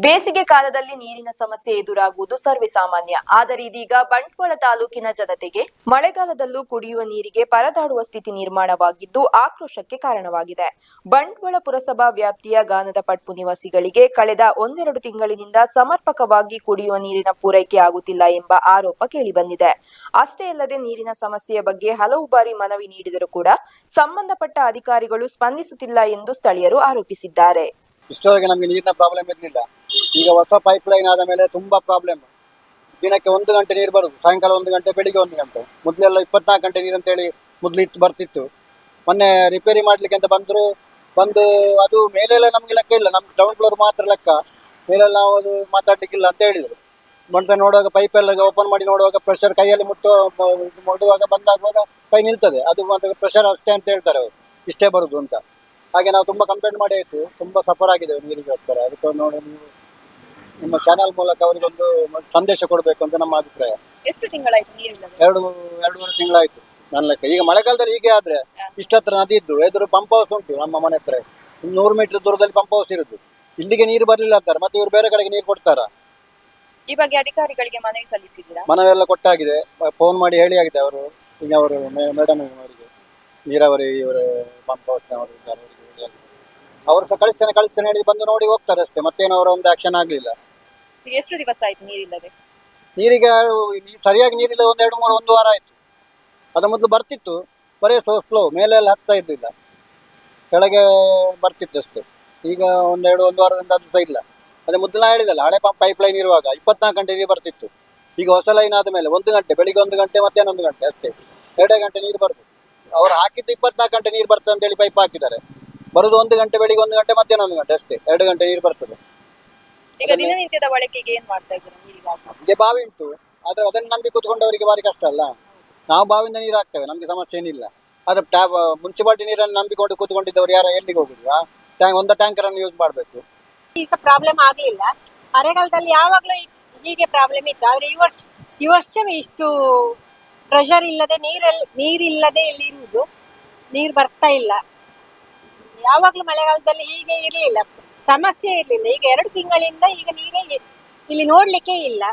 ಬೇಸಿಗೆ ಕಾಲದಲ್ಲಿ ನೀರಿನ ಸಮಸ್ಯೆ ಎದುರಾಗುವುದು ಸರ್ವೇಸಾಮಾನ್ಯ. ಆದರೆ ಇದೀಗ ಬಂಟ್ವಾಳ ತಾಲೂಕಿನ ಜನತೆಗೆ ಮಳೆಗಾಲದಲ್ಲೂ ಕುಡಿಯುವ ನೀರಿಗೆ ಪರದಾಡುವ ಸ್ಥಿತಿ ನಿರ್ಮಾಣವಾಗಿದ್ದು ಆಕ್ರೋಶಕ್ಕೆ ಕಾರಣವಾಗಿದೆ. ಬಂಟ್ವಾಳ ಪುರಸಭಾ ವ್ಯಾಪ್ತಿಯ ಗಾನದ ಪಟ್ಪು ನಿವಾಸಿಗಳಿಗೆ ಕಳೆದ ಒಂದೆರಡು ತಿಂಗಳಿನಿಂದ ಸಮರ್ಪಕವಾಗಿ ಕುಡಿಯುವ ನೀರಿನ ಪೂರೈಕೆ ಆಗುತ್ತಿಲ್ಲ ಎಂಬ ಆರೋಪ ಕೇಳಿಬಂದಿದೆ. ಅಷ್ಟೇ ಅಲ್ಲದೆ ನೀರಿನ ಸಮಸ್ಯೆಯ ಬಗ್ಗೆ ಹಲವು ಬಾರಿ ಮನವಿ ನೀಡಿದರೂ ಕೂಡ ಸಂಬಂಧಪಟ್ಟ ಅಧಿಕಾರಿಗಳು ಸ್ಪಂದಿಸುತ್ತಿಲ್ಲ ಎಂದು ಸ್ಥಳೀಯರು ಆರೋಪಿಸಿದ್ದಾರೆ. ಇಷ್ಟವರೆಗೆ ನಮಗೆ ನೀರಿನ ಪ್ರಾಬ್ಲಮ್ ಇರಲಿಲ್ಲ. ಈಗ ಹೊಸ ಪೈಪ್ ಲೈನ್ ಆದ ಮೇಲೆ ತುಂಬಾ ಪ್ರಾಬ್ಲಮ್. ದಿನಕ್ಕೆ 1 ಗಂಟೆ ನೀರು ಬರುದು, ಸಾಯಂಕಾಲ 1 ಗಂಟೆ, ಬೆಳಿಗ್ಗೆ 1 ಗಂಟೆ. ಮೊದಲೆಲ್ಲ 24 ಗಂಟೆ ನೀರು ಅಂತೇಳಿ ಮೊದಲು ಬರ್ತಿತ್ತು. ಮೊನ್ನೆ ರಿಪೇರಿ ಮಾಡ್ಲಿಕ್ಕೆ ಅಂತ ಬಂದು ಅದು ಮೇಲೆಲ್ಲ ನಮ್ಗೆ ಲೆಕ್ಕ ಇಲ್ಲ, ನಮ್ಗೆ ಗ್ರೌಂಡ್ ಫ್ಲೋರ್ ಮಾತ್ರ ಲೆಕ್ಕ. ಮೇಲೆಲ್ಲ ನಾವು ಅದು ಮಾತಾಡ್ಲಿಕ್ಕಿಲ್ಲ ಅಂತ ಹೇಳಿದ್ರು. ಬಂದ ನೋಡುವಾಗ ಪೈಪ್ ಎಲ್ಲ ಓಪನ್ ಮಾಡಿ ನೋಡುವಾಗ ಪ್ರೆಷರ್ ಕೈಯಲ್ಲಿ ಮುಡುವಾಗ ಬಂದಾಗುವಾಗ ಕೈ ನಿಲ್ತದೆ. ಅದು ಮತ್ತೆ ಪ್ರೆಷರ್ ಅಷ್ಟೇ ಅಂತ ಹೇಳ್ತಾರೆ ಅವರು, ಇಷ್ಟೇ ಬರುದು ಅಂತ. ಹಾಗೆ ನಾವು ತುಂಬಾ ಕಂಪ್ಲೇಂಟ್ ಮಾಡಿ ಆಯಿತು, ತುಂಬಾ ಸಫರ್ ಆಗಿದೆ ನೀರಿಗೋಸ್ಕರ. ಅದಕ್ಕೆ ನೋಡಿ ನೀವು ನಿಮ್ಮ ಚಾನಲ್ ಮೂಲಕ ಅವರಿಗೊಂದು ಸಂದೇಶ ಕೊಡಬೇಕು ಅಂತ ನಮ್ಮ ಅಭಿಪ್ರಾಯ. ಎಷ್ಟು ತಿಂಗಳಾಯ್ತು ನೀರಿಲ್ಲ? ಎರಡೂವರೆ ತಿಂಗಳಾಯ್ತು ನನ್ನ ಲೆಕ್ಕ. ಈಗ ಮಳೆಗಾಲದಲ್ಲಿ ಹೀಗೆ ಆದ್ರೆ ಇಷ್ಟತ್ರ ನದಿ ಇದ್ದು ಎದುರು ಪಂಪ್ ಹೌಸ್ ಉಂಟು ನಮ್ಮ ಮನೆ ಹತ್ರ, 100 ಮೀಟರ್ ದೂರದಲ್ಲಿ ಪಂಪ್ ಹೌಸ್ ಇರುದು. ಇಲ್ಲಿಗೆ ನೀರು ಬರ್ಲಿಲ್ಲ ಅಂತಾರೆ, ಮತ್ತೆ ಇವರು ಬೇರೆ ಕಡೆಗೆ ನೀರು ಕೊಡ್ತಾರ? ಈ ಬಗ್ಗೆ ಅಧಿಕಾರಿಗಳಿಗೆ ಮನವಿ ಸಲ್ಲಿಸಿದ್ದೀರಾ? ಮನವೆಲ್ಲ ಕೊಟ್ಟಾಗಿದೆ, ಫೋನ್ ಮಾಡಿ ಹೇಳಿ ಆಗಿದೆ. ಅವರು ಈಗ ಅವರು ಮೇಡಮ್ ಅವರಿಗೆ, ನೀರಾವರಿ ಇವರು ಪಂಪ್ ಹೌಸ್ನವರು ಇದ್ದಾರೆ, ಅವರು ಸಹ ಕಳಿಸ್ತೇನೆ ಹೇಳಿ ಬಂದು ನೋಡಿ ಹೋಗ್ತಾರೆ ಅಷ್ಟೇ. ಮತ್ತೇನು ಅವರ ಒಂದು ಆಕ್ಷನ್ ಆಗ್ಲಿಲ್ಲ. ಎಷ್ಟು ದಿವಸ ಆಯ್ತು ನೀರಿಲ್ಲದೆ? ನೀರಿಗೆ ಸರಿಯಾಗಿ ನೀರಿಲ್ಲ, ಒಂದು ವಾರ ಆಯ್ತು. ಅದ ಮೊದಲು ಬರ್ತಿತ್ತು, ಬರೀ ಸ್ಲೋ, ಮೇಲೆ ಎಲ್ಲ ಹತ್ತಾ ಇರ್ಲಿಲ್ಲ, ಕೆಳಗೆ ಬರ್ತಿತ್ತು ಅಷ್ಟೇ. ಈಗ ಒಂದು ವಾರದಿಂದ ಅದು ಸಹ ಇಲ್ಲ. ಅದೇ ಮೊದಲು ನಾ ಹೇಳಿದಲ್ಲ, ಹಳೆ ಪೈಪ್ ಲೈನ್ ಇರುವಾಗ 24 ಗಂಟೆ ನೀರು ಬರ್ತಿತ್ತು. ಈಗ ಹೊಸ ಲೈನ್ ಆದ ಮೇಲೆ 1 ಗಂಟೆ, ಬೆಳಿಗ್ಗೆ 1 ಗಂಟೆ, ಮಧ್ಯಾಹ್ನ 1 ಗಂಟೆ ಅಷ್ಟೇ, 2 ಗಂಟೆ ನೀರು ಬರುದು. ಅವ್ರು ಹಾಕಿದ್ದು 24 ಗಂಟೆ ನೀರು ಬರ್ತದೆ ಅಂತೇಳಿ ಪೈಪ್ ಹಾಕಿದ್ದಾರೆ. ಬರುದು 1 ಗಂಟೆ, ಬೆಳಿಗ್ಗೆ 1 ಗಂಟೆ, ಮಧ್ಯಾಹ್ನ 1 ಗಂಟೆ ಅಷ್ಟೇ, 2 ಗಂಟೆ ನೀರು ಬರ್ತದೆ. ಈಗ ದಿನನಿತ್ಯದ ಬಳಕೆಗೆ ಏನ್ ಮಾಡ್ತಾ ಇದ್ದೀರಾ? ನಮ್ಗೆ ಬಾವಿ ಉಂಟು, ಆದ್ರೆ ಅದನ್ನು ನಂಬಿ ಕೂತ್ಕೊಂಡವರಿಗೆ ಭಾರಿ ಕಷ್ಟ ಅಲ್ಲ. ನಾವು ಬಾವಿಯಿಂದ ನೀರು ಹಾಕ್ತೇವೆ, ನಮ್ಗೆ ಸಮಸ್ಯೆ ಏನಿಲ್ಲ. ಆದ್ರೆ ಮುನ್ಸಿಪಾಲಿಟಿ ನೀರನ್ನು ನಂಬಿಕೊಂಡು ಕೂತ್ಕೊಂಡಿದ್ದವರು ಯಾರು ಎಲ್ಲಿಗೆ ಹೋಗುದು? ಒಂದು ಟ್ಯಾಂಕರ್ ಅನ್ನು ಯೂಸ್ ಮಾಡಬೇಕು. ಈ ಪ್ರಾಬ್ಲಮ್ ಆಗ್ಲಿಲ್ಲ. ಮಳೆಗಾಲದಲ್ಲಿ ಯಾವಾಗ್ಲೂ ಹೀಗೆ ಪ್ರಾಬ್ಲಮ್ ಇತ್ತು. ಆದ್ರೆ ಈ ವರ್ಷವೇ ಇಷ್ಟು ಪ್ರೆಷರ್ ಇಲ್ಲದೆ ನೀರಿಲ್ಲದೆ ಇಲ್ಲಿ ಇರುವುದು, ನೀರು ಬರ್ತಾ ಇಲ್ಲ. ಯಾವಾಗ್ಲೂ ಮಳೆಗಾಲದಲ್ಲಿ ಹೀಗೆ ಇರ್ಲಿಲ್ಲ, ಸಮಸ್ಯೆ ಇರ್ಲಿಲ್ಲ. ಈಗ 2 ತಿಂಗಳಿಂದ ಈಗ ನೀರೇ ಇಲ್ಲಿ ನೋಡ್ಲಿಕ್ಕೆ ಇಲ್ಲ.